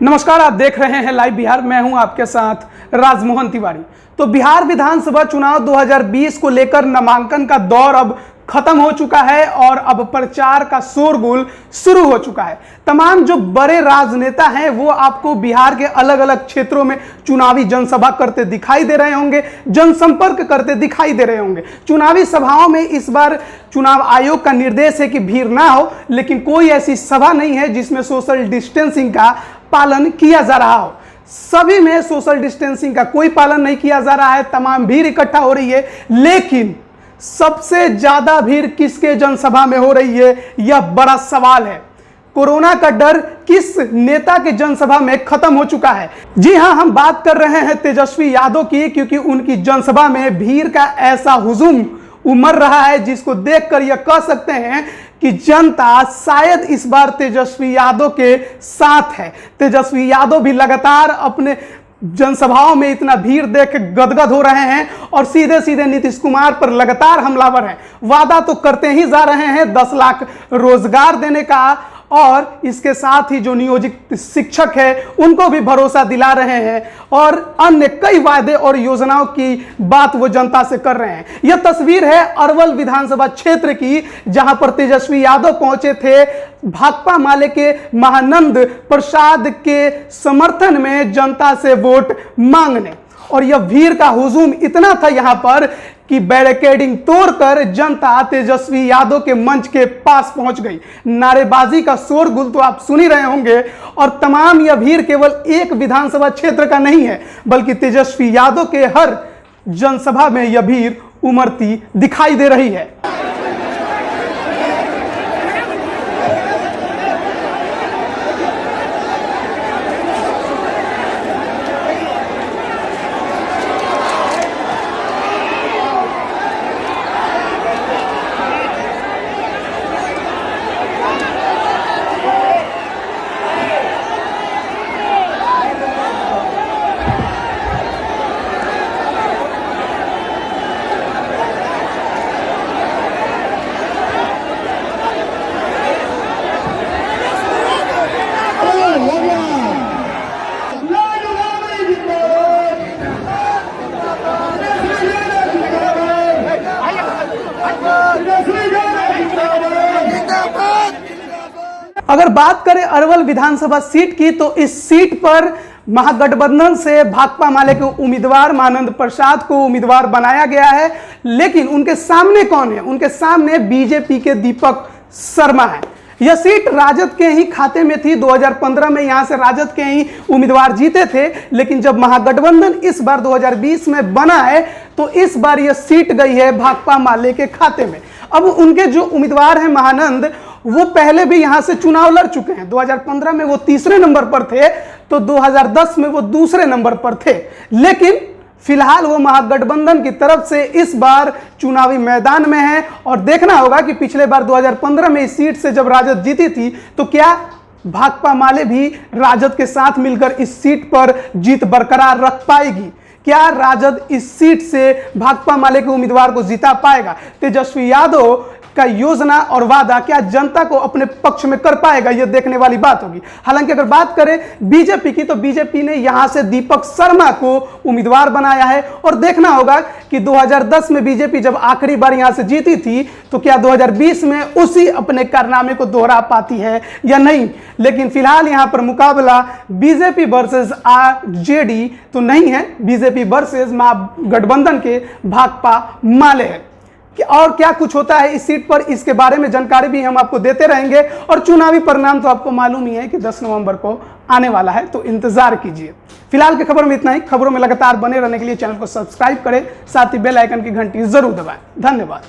नमस्कार, आप देख रहे हैं लाइव बिहार। मैं हूं आपके साथ राजमोहन तिवारी। तो बिहार विधानसभा चुनाव 2020 को लेकर नामांकन का दौर अब खत्म हो चुका है और अब प्रचार का शोरगुल शुरू हो चुका है। तमाम जो बड़े राजनेता हैं वो आपको बिहार के अलग अलग क्षेत्रों में चुनावी जनसभा करते दिखाई दे रहे होंगे, जनसंपर्क करते दिखाई दे रहे होंगे। चुनावी सभाओं में इस बार चुनाव आयोग का निर्देश है कि भीड़ ना हो, लेकिन कोई ऐसी सभा नहीं है जिसमें सोशल डिस्टेंसिंग का पालन किया जा रहा हो। सभी में सोशल डिस्टेंसिंग का कोई पालन नहीं किया जा रहा है, तमाम भीड़ इकट्ठा हो रही है। लेकिन सबसे ज्यादा भीड़ किसके जनसभा में हो रही है, यह बड़ा सवाल है। कोरोना का डर किस नेता के जनसभा में खत्म हो चुका है? जी हां, हम बात कर रहे हैं तेजस्वी यादव की, क्योंकि उनकी जनसभा में भीड़ का ऐसा हुजूम उमड़ रहा है जिसको देखकर यह कह सकते हैं कि जनता शायद इस बार तेजस्वी यादव के साथ है। तेजस्वी यादव भी लगातार अपने जनसभाओं में इतना भीड़ देख के गदगद हो रहे हैं और सीधे सीधे नीतीश कुमार पर लगातार हमलावर हैं। वादा तो करते ही जा रहे हैं 10 लाख रोजगार देने का, और इसके साथ ही जो नियोजित शिक्षक है उनको भी भरोसा दिला रहे हैं और अन्य कई वादे और योजनाओं की बात वो जनता से कर रहे हैं। यह तस्वीर है अरवल विधानसभा क्षेत्र की, जहां पर तेजस्वी यादव पहुंचे थे भाकपा माले के महानंद प्रसाद के समर्थन में जनता से वोट मांगने। और यह भीड़ का हुजूम इतना था यहां पर कि बैरिकेडिंग तोड़कर जनता तेजस्वी यादव के मंच के पास पहुंच गई। नारेबाजी का शोरगुल तो आप सुन ही रहे होंगे। और तमाम यह भीड़ केवल एक विधानसभा क्षेत्र का नहीं है, बल्कि तेजस्वी यादव के हर जनसभा में यह भीड़ उमड़ती दिखाई दे रही है। अगर बात करें अरवल विधानसभा सीट की, तो इस सीट पर महागठबंधन से भाकपा माले के उम्मीदवार महानंद प्रसाद को उम्मीदवार बनाया गया है। लेकिन उनके सामने कौन है? उनके सामने बीजेपी के दीपक शर्मा है। यह सीट राजद के ही खाते में थी। 2015 में यहां से राजद के ही उम्मीदवार जीते थे, लेकिन जब महागठबंधन इस बार 2020 में बना है तो इस बार यह सीट गई है भाकपा माले के खाते में। अब उनके जो उम्मीदवार हैं महानंद, वो पहले भी यहां से चुनाव लड़ चुके हैं। 2015 में वो तीसरे नंबर पर थे, तो 2010 में वो दूसरे नंबर पर थे। लेकिन फिलहाल वो महागठबंधन की तरफ से इस बार चुनावी मैदान में है। और देखना होगा कि पिछले बार 2015 में इस सीट से जब राजद जीती थी, तो क्या भाकपा माले भी राजद के साथ मिलकर इस सीट पर जीत बरकरार रख पाएगी? क्या राजद इस सीट से भाकपा माले के उम्मीदवार को जिता पाएगा? तेजस्वी यादव का योजना और वादा क्या जनता को अपने पक्ष में कर पाएगा? यह देखने वाली बात होगी। हालांकि अगर बात करें बीजेपी की, तो बीजेपी ने यहां से दीपक शर्मा को उम्मीदवार बनाया है। और देखना होगा कि 2010 में बीजेपी जब आखिरी बार यहां से जीती थी, तो क्या 2020 में उसी अपने कारनामे को दोहरा पाती है या नहीं। लेकिन फिलहाल यहां पर मुकाबला बीजेपी वर्सेस आरजेडी तो नहीं है, बीजेपी वर्सेस महागठबंधन के भाकपा माले है। और क्या कुछ होता है इस सीट पर, इसके बारे में जानकारी भी हम आपको देते रहेंगे। और चुनावी परिणाम तो आपको मालूम ही है कि 10 नवंबर को आने वाला है, तो इंतजार कीजिए। फिलहाल की खबर में इतना ही। खबरों में लगातार बने रहने के लिए चैनल को सब्सक्राइब करें, साथ ही बेल आइकन की घंटी जरूर दबाएं। धन्यवाद।